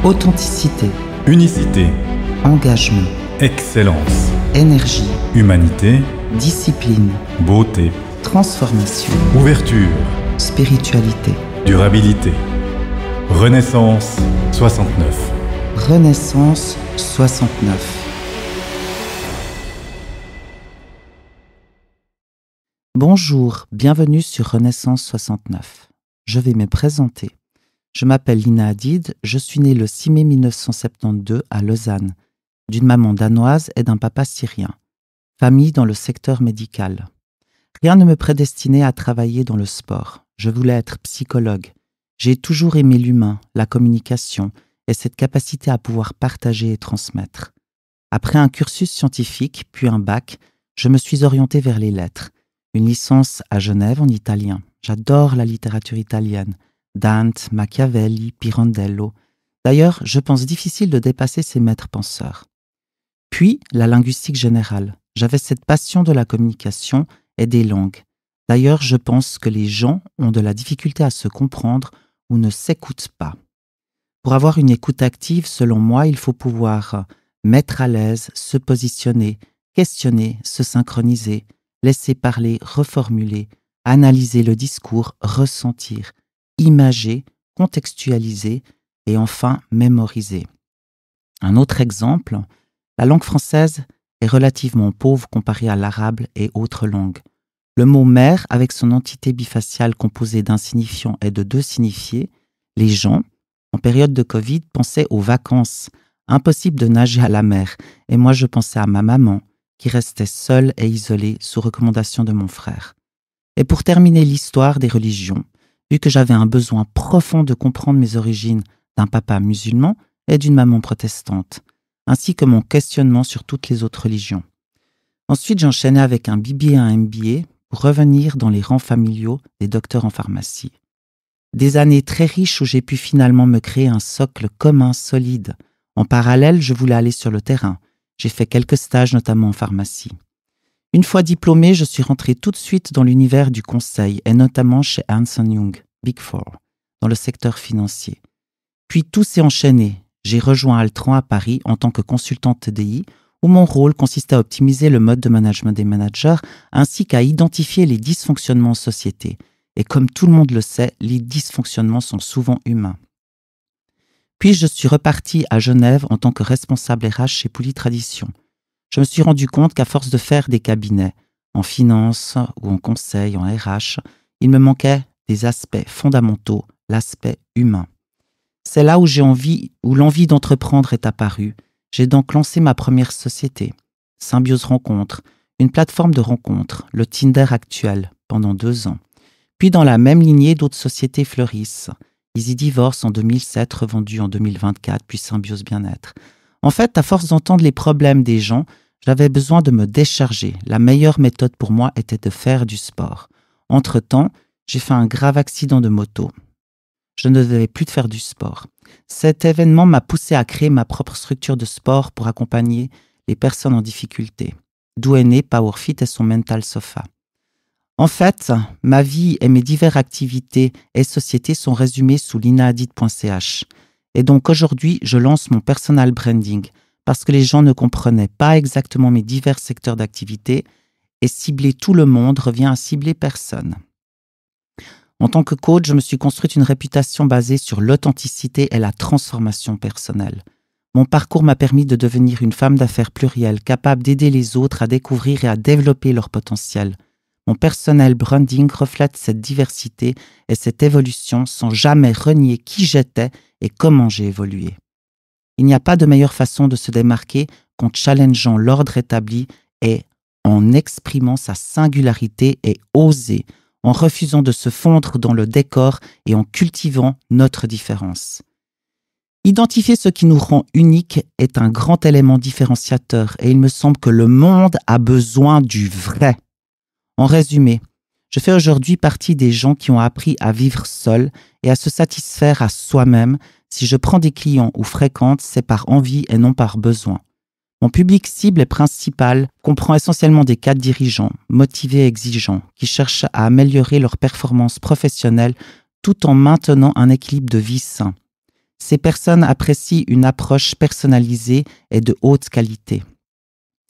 Authenticité, Unicité, engagement, excellence, énergie, humanité, discipline, beauté, transformation, ouverture, spiritualité. durabilité. Renaissance 69. Renaissance 69. Bonjour, bienvenue sur Renaissance 69. Je vais me présenter. Je m'appelle Lina Hadid, je suis née le 6 mai 1972 à Lausanne, d'une maman danoise et d'un papa syrien. Famille dans le secteur médical. Rien ne me prédestinait à travailler dans le sport. Je voulais être psychologue. J'ai toujours aimé l'humain, la communication et cette capacité à pouvoir partager et transmettre. Après un cursus scientifique, puis un bac, je me suis orientée vers les lettres. Une licence à Genève en italien. J'adore la littérature italienne. Dante, Machiavelli, Pirandello. D'ailleurs, je pense difficile de dépasser ces maîtres penseurs. Puis, la linguistique générale. J'avais cette passion de la communication et des langues. D'ailleurs, je pense que les gens ont de la difficulté à se comprendre ou ne s'écoutent pas. Pour avoir une écoute active, selon moi, il faut pouvoir mettre à l'aise, se positionner, questionner, se synchroniser, laisser parler, reformuler, analyser le discours, ressentir, imager, contextualiser et enfin mémoriser. Un autre exemple, la langue française est relativement pauvre comparée à l'arabe et autres langues. Le mot mer, avec son entité bifaciale composée d'un signifiant et de deux signifiés, les gens, en période de Covid, pensaient aux vacances. Impossible de nager à la mer. Et moi, je pensais à ma maman, qui restait seule et isolée sous recommandation de mon frère. Et pour terminer l'histoire des religions, vu que j'avais un besoin profond de comprendre mes origines d'un papa musulman et d'une maman protestante, ainsi que mon questionnement sur toutes les autres religions. Ensuite, j'enchaînais avec un BBA et un MBA pour revenir dans les rangs familiaux des docteurs en pharmacie. Des années très riches où j'ai pu finalement me créer un socle commun solide. En parallèle, je voulais aller sur le terrain. J'ai fait quelques stages, notamment en pharmacie. Une fois diplômée, je suis rentrée tout de suite dans l'univers du conseil, et notamment chez Ernst & Young, Big Four, dans le secteur financier. Puis tout s'est enchaîné. J'ai rejoint Altran à Paris en tant que consultante TDI, où mon rôle consistait à optimiser le mode de management des managers, ainsi qu'à identifier les dysfonctionnements en société. Et comme tout le monde le sait, les dysfonctionnements sont souvent humains. Puis je suis repartie à Genève en tant que responsable RH chez Pouli Tradition. Je me suis rendu compte qu'à force de faire des cabinets, en finance ou en conseil, en RH, il me manquait des aspects fondamentaux, l'aspect humain. C'est là où l'envie d'entreprendre est apparue. J'ai donc lancé ma première société, Symbiose Rencontre, une plateforme de rencontres, le Tinder actuel, pendant 2 ans. Puis dans la même lignée, d'autres sociétés fleurissent. Easy Divorce en 2007, revendu en 2024, puis Symbiose Bien-être. En fait, à force d'entendre les problèmes des gens, j'avais besoin de me décharger. La meilleure méthode pour moi était de faire du sport. Entre-temps, j'ai fait un grave accident de moto. Je ne devais plus faire du sport. Cet événement m'a poussé à créer ma propre structure de sport pour accompagner les personnes en difficulté. D'où est né PowerFit et son Mental Sofa. En fait, ma vie et mes diverses activités et sociétés sont résumées sous linahadid.ch. Et donc aujourd'hui, je lance mon personal branding parce que les gens ne comprenaient pas exactement mes divers secteurs d'activité et cibler tout le monde revient à cibler personne. En tant que coach, je me suis construite une réputation basée sur l'authenticité et la transformation personnelle. Mon parcours m'a permis de devenir une femme d'affaires plurielle, capable d'aider les autres à découvrir et à développer leur potentiel. Mon personnel branding reflète cette diversité et cette évolution sans jamais renier qui j'étais et comment j'ai évolué. Il n'y a pas de meilleure façon de se démarquer qu'en challengeant l'ordre établi et en exprimant sa singularité et oser, en refusant de se fondre dans le décor et en cultivant notre différence. Identifier ce qui nous rend unique est un grand élément différenciateur et il me semble que le monde a besoin du vrai. En résumé, je fais aujourd'hui partie des gens qui ont appris à vivre seul et à se satisfaire à soi-même. Si je prends des clients ou fréquente, c'est par envie et non par besoin. Mon public cible et principal comprend essentiellement des cadres dirigeants, motivés et exigeants, qui cherchent à améliorer leur performance professionnelle tout en maintenant un équilibre de vie sain. Ces personnes apprécient une approche personnalisée et de haute qualité.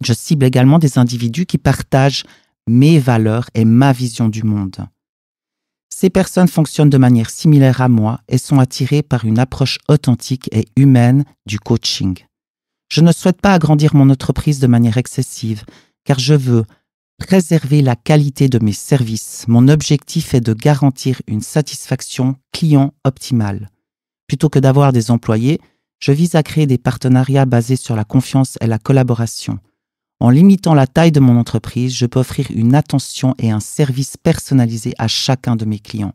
Je cible également des individus qui partagent mes valeurs et ma vision du monde. Ces personnes fonctionnent de manière similaire à moi et sont attirées par une approche authentique et humaine du coaching. Je ne souhaite pas agrandir mon entreprise de manière excessive, car je veux préserver la qualité de mes services. Mon objectif est de garantir une satisfaction client optimale. Plutôt que d'avoir des employés, je vise à créer des partenariats basés sur la confiance et la collaboration. En limitant la taille de mon entreprise, je peux offrir une attention et un service personnalisé à chacun de mes clients.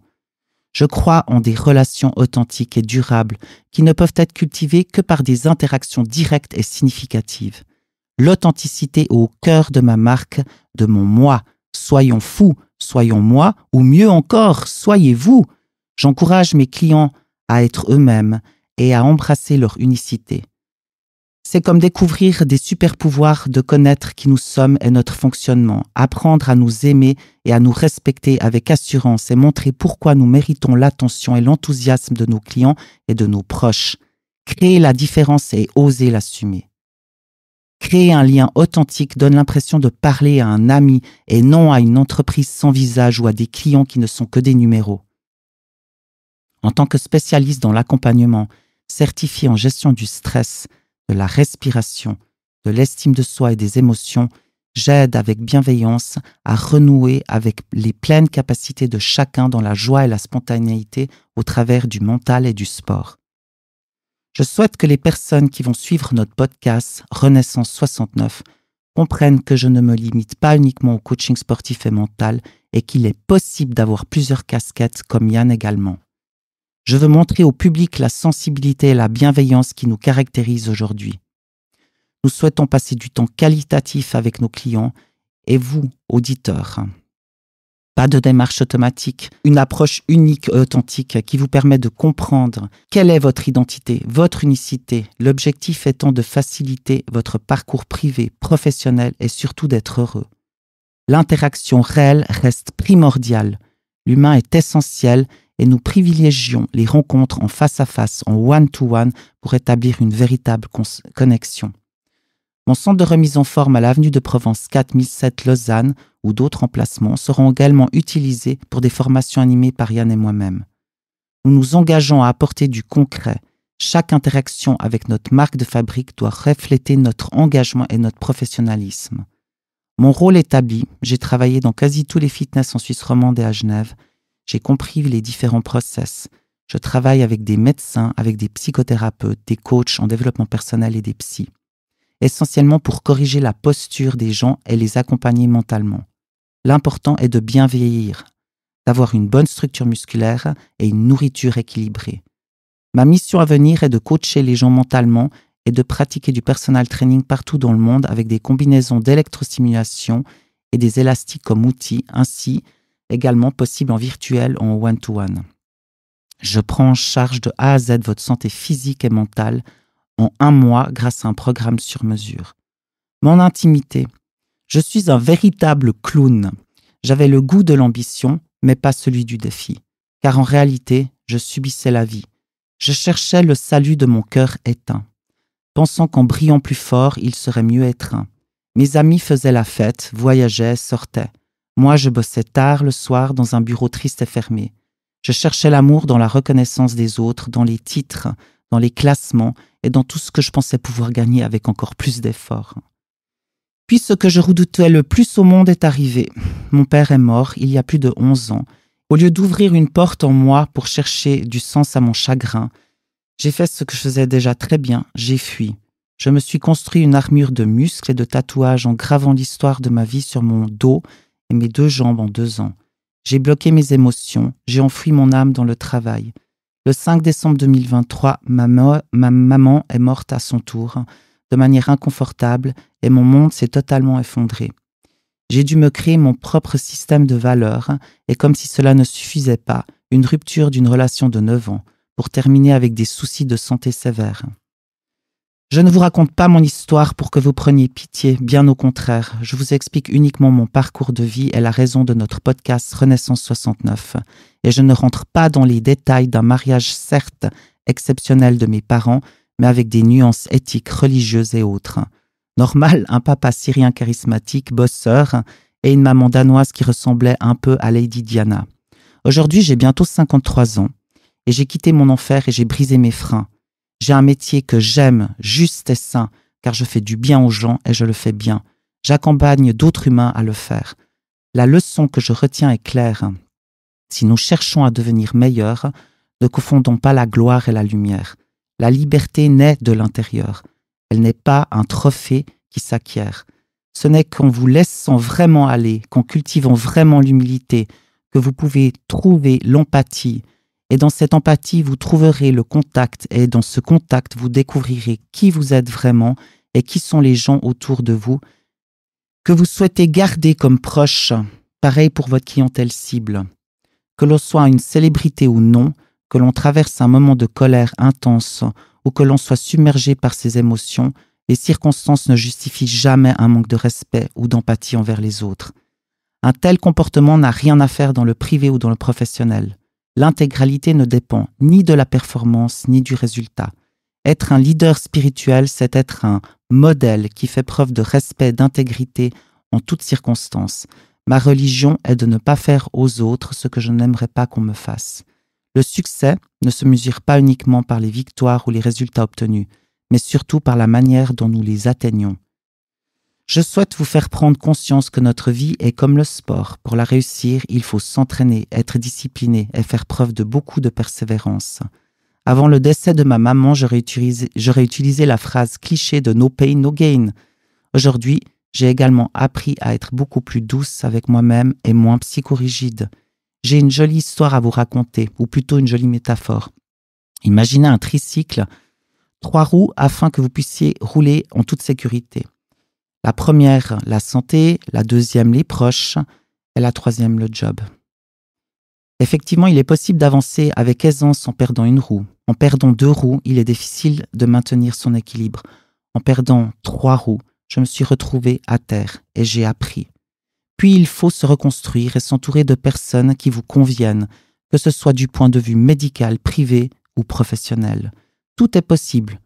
Je crois en des relations authentiques et durables qui ne peuvent être cultivées que par des interactions directes et significatives. L'authenticité est au cœur de ma marque, de mon moi. Soyons fous, soyons moi, ou mieux encore, soyez vous. J'encourage mes clients à être eux-mêmes et à embrasser leur unicité. C'est comme découvrir des super-pouvoirs de connaître qui nous sommes et notre fonctionnement, apprendre à nous aimer et à nous respecter avec assurance et montrer pourquoi nous méritons l'attention et l'enthousiasme de nos clients et de nos proches. Créer la différence et oser l'assumer. Créer un lien authentique donne l'impression de parler à un ami et non à une entreprise sans visage ou à des clients qui ne sont que des numéros. En tant que spécialiste dans l'accompagnement, certifié en gestion du stress, de la respiration, de l'estime de soi et des émotions, j'aide avec bienveillance à renouer avec les pleines capacités de chacun dans la joie et la spontanéité au travers du mental et du sport. Je souhaite que les personnes qui vont suivre notre podcast Renaissance 69 comprennent que je ne me limite pas uniquement au coaching sportif et mental et qu'il est possible d'avoir plusieurs casquettes comme Yann également. Je veux montrer au public la sensibilité et la bienveillance qui nous caractérisent aujourd'hui. Nous souhaitons passer du temps qualitatif avec nos clients et vous, auditeurs. Pas de démarche automatique, une approche unique et authentique qui vous permet de comprendre quelle est votre identité, votre unicité, l'objectif étant de faciliter votre parcours privé, professionnel et surtout d'être heureux. L'interaction réelle reste primordiale. L'humain est essentiel et nous privilégions les rencontres en face-à-face, en one-to-one pour établir une véritable connexion. Mon centre de remise en forme à l'avenue de Provence 4007 Lausanne ou d'autres emplacements seront également utilisés pour des formations animées par Yann et moi-même. Nous nous engageons à apporter du concret. Chaque interaction avec notre marque de fabrique doit refléter notre engagement et notre professionnalisme. Mon rôle établi, j'ai travaillé dans quasi tous les fitness en Suisse romande et à Genève. J'ai compris les différents process. Je travaille avec des médecins, avec des psychothérapeutes, des coachs en développement personnel et des psys. Essentiellement pour corriger la posture des gens et les accompagner mentalement. L'important est de bien vieillir, d'avoir une bonne structure musculaire et une nourriture équilibrée. Ma mission à venir est de coacher les gens mentalement et de pratiquer du personal training partout dans le monde avec des combinaisons d'électrostimulation et des élastiques comme outils, ainsi également possible en virtuel ou en one-to-one. Je prends en charge de A à Z votre santé physique et mentale en 1 mois grâce à un programme sur mesure. Mon intimité. Je suis un véritable clown. J'avais le goût de l'ambition, mais pas celui du défi. Car en réalité, je subissais la vie. Je cherchais le salut de mon cœur éteint. Pensant qu'en brillant plus fort, il serait mieux étreint. Mes amis faisaient la fête, voyageaient, sortaient. Moi, je bossais tard le soir dans un bureau triste et fermé. Je cherchais l'amour dans la reconnaissance des autres, dans les titres, dans les classements et dans tout ce que je pensais pouvoir gagner avec encore plus d'efforts. Puis ce que je redoutais le plus au monde est arrivé. Mon père est mort il y a plus de 11 ans. Au lieu d'ouvrir une porte en moi pour chercher du sens à mon chagrin, j'ai fait ce que je faisais déjà très bien, j'ai fui. Je me suis construit une armure de muscles et de tatouages en gravant l'histoire de ma vie sur mon dos et mes 2 jambes en 2 ans. J'ai bloqué mes émotions, j'ai enfoui mon âme dans le travail. Le 5 décembre 2023, ma maman est morte à son tour, de manière inconfortable, et mon monde s'est totalement effondré. J'ai dû me créer mon propre système de valeurs, et comme si cela ne suffisait pas, une rupture d'une relation de 9 ans, pour terminer avec des soucis de santé sévères. Je ne vous raconte pas mon histoire pour que vous preniez pitié, bien au contraire. Je vous explique uniquement mon parcours de vie et la raison de notre podcast Renaissance 69. Et je ne rentre pas dans les détails d'un mariage certes exceptionnelle de mes parents, mais avec des nuances éthiques, religieuses et autres. Normal, un papa syrien charismatique, bosseur, et une maman danoise qui ressemblait un peu à Lady Diana. Aujourd'hui, j'ai bientôt 53 ans, et j'ai quitté mon enfer et j'ai brisé mes freins. J'ai un métier que j'aime, juste et sain, car je fais du bien aux gens et je le fais bien. J'accompagne d'autres humains à le faire. La leçon que je retiens est claire. Si nous cherchons à devenir meilleurs, ne confondons pas la gloire et la lumière. La liberté naît de l'intérieur. Elle n'est pas un trophée qui s'acquiert. Ce n'est qu'en vous laissant vraiment aller, qu'en cultivant vraiment l'humilité, que vous pouvez trouver l'empathie. Et dans cette empathie, vous trouverez le contact. Et dans ce contact, vous découvrirez qui vous êtes vraiment et qui sont les gens autour de vous que vous souhaitez garder comme proches. Pareil pour votre clientèle cible. Que l'on soit une célébrité ou non, que l'on traverse un moment de colère intense ou que l'on soit submergé par ses émotions, les circonstances ne justifient jamais un manque de respect ou d'empathie envers les autres. Un tel comportement n'a rien à faire dans le privé ou dans le professionnel. L'intégralité ne dépend ni de la performance ni du résultat. Être un leader spirituel, c'est être un modèle qui fait preuve de respect et d'intégrité en toutes circonstances. Ma religion est de ne pas faire aux autres ce que je n'aimerais pas qu'on me fasse. Le succès ne se mesure pas uniquement par les victoires ou les résultats obtenus, mais surtout par la manière dont nous les atteignons. Je souhaite vous faire prendre conscience que notre vie est comme le sport. Pour la réussir, il faut s'entraîner, être discipliné et faire preuve de beaucoup de persévérance. Avant le décès de ma maman, j'aurais utilisé la phrase cliché de « no pain, no gain ». Aujourd'hui, j'ai également appris à être beaucoup plus douce avec moi-même et moins psychorigide. J'ai une jolie histoire à vous raconter, ou plutôt une jolie métaphore. Imaginez un tricycle, 3 roues afin que vous puissiez rouler en toute sécurité. La première, la santé, la deuxième, les proches, et la troisième, le job. Effectivement, il est possible d'avancer avec aisance en perdant une roue. En perdant 2 roues, il est difficile de maintenir son équilibre. En perdant 3 roues, je me suis retrouvé à terre et j'ai appris. Puis il faut se reconstruire et s'entourer de personnes qui vous conviennent, que ce soit du point de vue médical, privé ou professionnel. Tout est possible.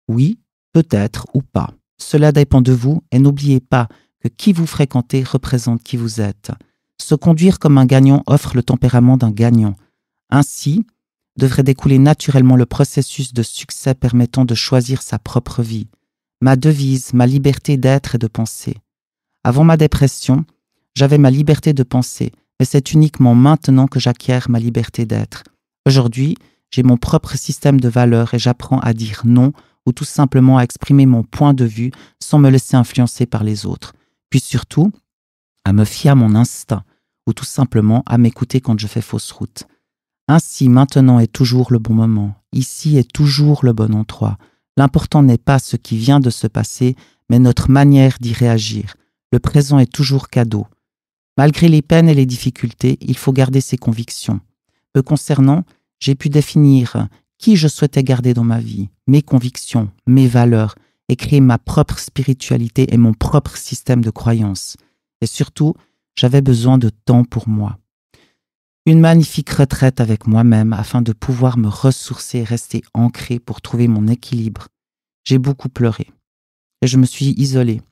Oui, peut-être ou pas. Cela dépend de vous et n'oubliez pas que qui vous fréquentez représente qui vous êtes. Se conduire comme un gagnant offre le tempérament d'un gagnant. Ainsi, devrait découler naturellement le processus de succès permettant de choisir sa propre vie. Ma devise, ma liberté d'être et de penser. Avant ma dépression, j'avais ma liberté de penser, mais c'est uniquement maintenant que j'acquiers ma liberté d'être. Aujourd'hui, j'ai mon propre système de valeurs et j'apprends à dire non ou tout simplement à exprimer mon point de vue sans me laisser influencer par les autres. Puis surtout, à me fier à mon instinct ou tout simplement à m'écouter quand je fais fausse route. Ainsi, maintenant est toujours le bon moment. Ici est toujours le bon endroit. L'important n'est pas ce qui vient de se passer, mais notre manière d'y réagir. Le présent est toujours cadeau. Malgré les peines et les difficultés, il faut garder ses convictions. Me concernant, j'ai pu définir qui je souhaitais garder dans ma vie, mes convictions, mes valeurs, et créer ma propre spiritualité et mon propre système de croyances. Et surtout, j'avais besoin de temps pour moi. Une magnifique retraite avec moi-même afin de pouvoir me ressourcer et rester ancré pour trouver mon équilibre. J'ai beaucoup pleuré et je me suis isolé.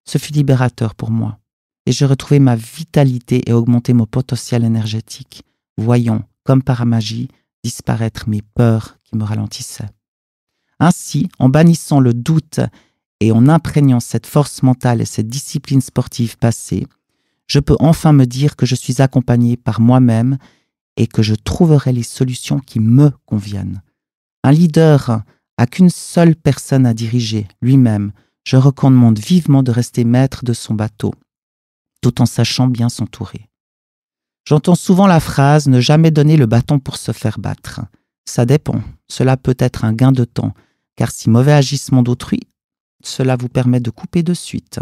Ce fut libérateur pour moi et j'ai retrouvé ma vitalité et augmenté mon potentiel énergétique, voyant, comme par magie, disparaître mes peurs qui me ralentissaient. Ainsi, en bannissant le doute et en imprégnant cette force mentale et cette discipline sportive passée, je peux enfin me dire que je suis accompagné par moi-même et que je trouverai les solutions qui me conviennent. Un leader n'a qu'une seule personne à diriger, lui-même. Je recommande vivement de rester maître de son bateau, tout en sachant bien s'entourer. J'entends souvent la phrase « ne jamais donner le bâton pour se faire battre ». Ça dépend, cela peut être un gain de temps, car si mauvais agissement d'autrui, cela vous permet de couper de suite.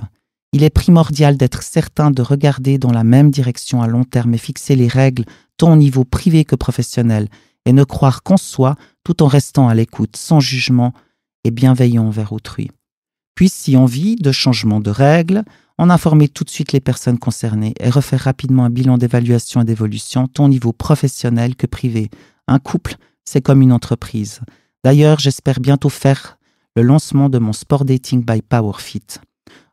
Il est primordial d'être certain de regarder dans la même direction à long terme et fixer les règles tant au niveau privé que professionnel et ne croire qu'en soi tout en restant à l'écoute, sans jugement et bienveillant envers autrui. Puis si envie de changement de règles, en informer tout de suite les personnes concernées et refaire rapidement un bilan d'évaluation et d'évolution tant au niveau professionnel que privé. Un couple, c'est comme une entreprise. D'ailleurs, j'espère bientôt faire le lancement de mon Sport Dating by PowerFit.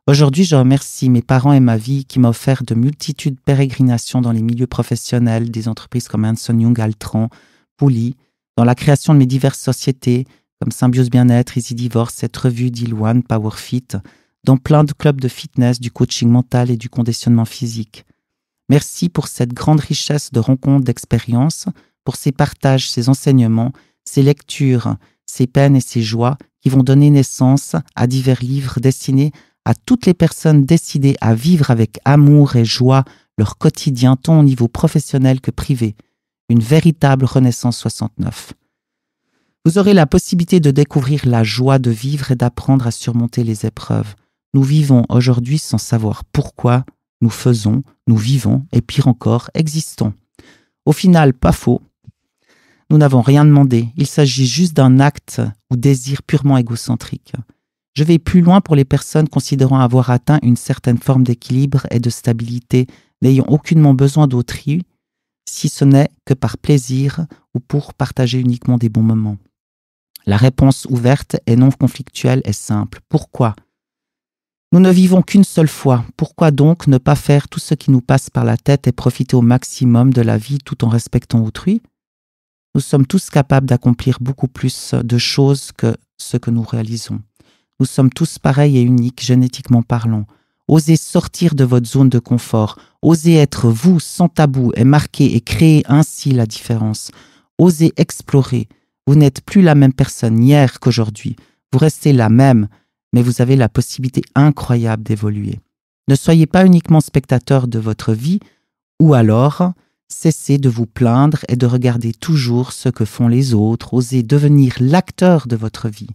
Aujourd'hui, je remercie mes parents et ma vie qui m'ont offert de multitudes de pérégrinations dans les milieux professionnels des entreprises comme Ernst & Young, Altran, Pouli, dans la création de mes diverses sociétés comme Symbiose Bien-être, Easy Divorce, cette revue Deal One, PowerFit, dans plein de clubs de fitness, du coaching mental et du conditionnement physique. Merci pour cette grande richesse de rencontres, d'expériences, pour ces partages, ces enseignements, ces lectures, ces peines et ces joies qui vont donner naissance à divers livres destinés à toutes les personnes décidées à vivre avec amour et joie leur quotidien tant au niveau professionnel que privé. Une véritable Renaissance 69. Vous aurez la possibilité de découvrir la joie de vivre et d'apprendre à surmonter les épreuves. Nous vivons aujourd'hui sans savoir pourquoi, nous faisons, nous vivons et pire encore, existons. Au final, pas faux. Nous n'avons rien demandé, il s'agit juste d'un acte ou désir purement égocentrique. Je vais plus loin pour les personnes considérant avoir atteint une certaine forme d'équilibre et de stabilité, n'ayant aucunement besoin d'autrui, si ce n'est que par plaisir ou pour partager uniquement des bons moments. La réponse ouverte et non conflictuelle est simple. Pourquoi ? Nous ne vivons qu'une seule fois. Pourquoi donc ne pas faire tout ce qui nous passe par la tête et profiter au maximum de la vie tout en respectant autrui ? Nous sommes tous capables d'accomplir beaucoup plus de choses que ce que nous réalisons. Nous sommes tous pareils et uniques, génétiquement parlant. Osez sortir de votre zone de confort. Osez être vous, sans tabou, et marquer et créer ainsi la différence. Osez explorer. Vous n'êtes plus la même personne hier qu'aujourd'hui. Vous restez la même, mais vous avez la possibilité incroyable d'évoluer. Ne soyez pas uniquement spectateur de votre vie, ou alors cessez de vous plaindre et de regarder toujours ce que font les autres. Osez devenir l'acteur de votre vie.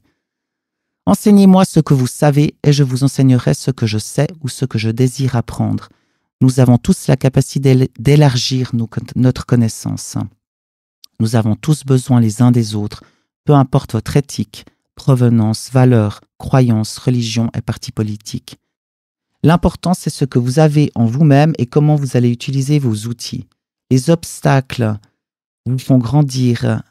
Enseignez-moi ce que vous savez et je vous enseignerai ce que je sais ou ce que je désire apprendre. Nous avons tous la capacité d'élargir notre connaissance. Nous avons tous besoin les uns des autres, peu importe votre éthique, provenance, valeurs, croyances, religion et parti politique. L'important, c'est ce que vous avez en vous-même et comment vous allez utiliser vos outils. Les obstacles vous font grandir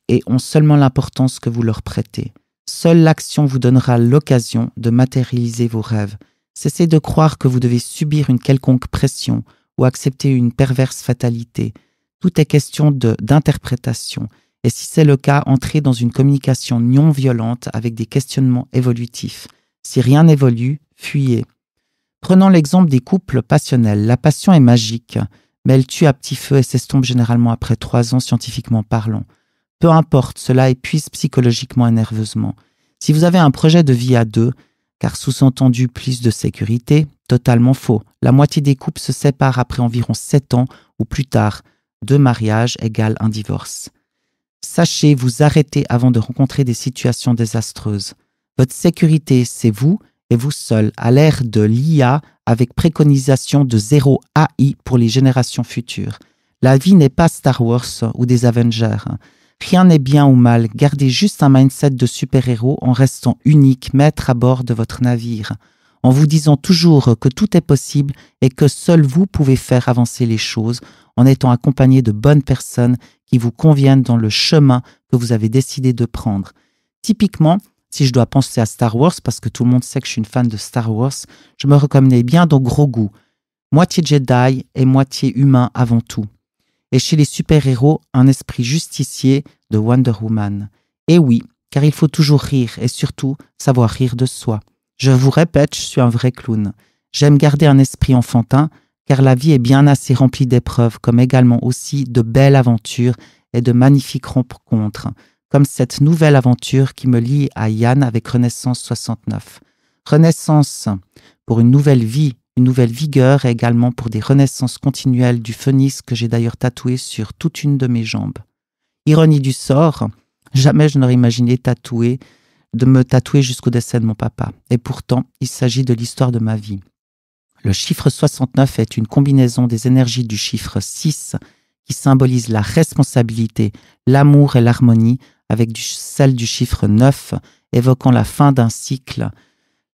et ont seulement l'importance que vous leur prêtez. Seule l'action vous donnera l'occasion de matérialiser vos rêves. Cessez de croire que vous devez subir une quelconque pression ou accepter une perverse fatalité. Tout est question d'interprétation. Et si c'est le cas, entrez dans une communication non violente avec des questionnements évolutifs. Si rien n'évolue, fuyez. Prenons l'exemple des couples passionnels. La passion est magique, mais elle tue à petit feu et s'estompe généralement après 3 ans scientifiquement parlant. Peu importe, cela épuise psychologiquement et nerveusement. Si vous avez un projet de vie à 2, car sous-entendu plus de sécurité, totalement faux. La moitié des couples se séparent après environ 7 ans ou plus tard. 2 mariages égale un divorce. Sachez vous arrêter avant de rencontrer des situations désastreuses. Votre sécurité, c'est vous et vous seul, à l'ère de l'IA avec préconisation de 0 AI pour les générations futures. La vie n'est pas Star Wars ou des Avengers. Rien n'est bien ou mal, gardez juste un mindset de super-héros en restant unique, maître à bord de votre navire, en vous disant toujours que tout est possible et que seul vous pouvez faire avancer les choses, en étant accompagné de bonnes personnes qui vous conviennent dans le chemin que vous avez décidé de prendre. Typiquement, si je dois penser à Star Wars, parce que tout le monde sait que je suis une fan de Star Wars, je me reconnais bien dans Grogu, moitié Jedi et moitié humain avant tout. Et chez les super-héros, un esprit justicier de Wonder Woman. Et oui, car il faut toujours rire et surtout savoir rire de soi. Je vous répète, je suis un vrai clown. J'aime garder un esprit enfantin, car la vie est bien assez remplie d'épreuves, comme également aussi de belles aventures et de magnifiques rencontres, comme cette nouvelle aventure qui me lie à Yann avec Renaissance 69. Renaissance pour une nouvelle vie, une nouvelle vigueur et également pour des renaissances continuelles du phénix que j'ai d'ailleurs tatoué sur toute une de mes jambes. Ironie du sort, jamais je n'aurais imaginé de me tatouer jusqu'au décès de mon papa. Et pourtant, il s'agit de l'histoire de ma vie. Le chiffre 69 est une combinaison des énergies du chiffre 6 qui symbolise la responsabilité, l'amour et l'harmonie avec celle du chiffre 9 évoquant la fin d'un cycle,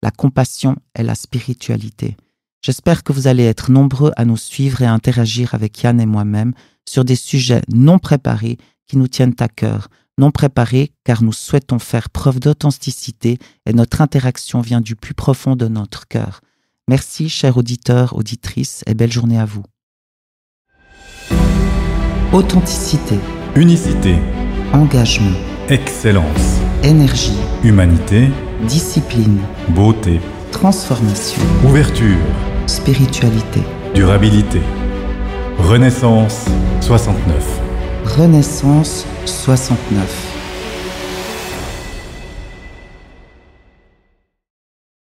la compassion et la spiritualité. J'espère que vous allez être nombreux à nous suivre et à interagir avec Yann et moi-même sur des sujets non préparés qui nous tiennent à cœur, non préparé car nous souhaitons faire preuve d'authenticité et notre interaction vient du plus profond de notre cœur. Merci, chers auditeurs, auditrices, et belle journée à vous. Authenticité, Unicité, engagement, excellence, énergie, humanité, discipline, beauté, transformation, ouverture, spiritualité. durabilité. Renaissance 69. Renaissance 69.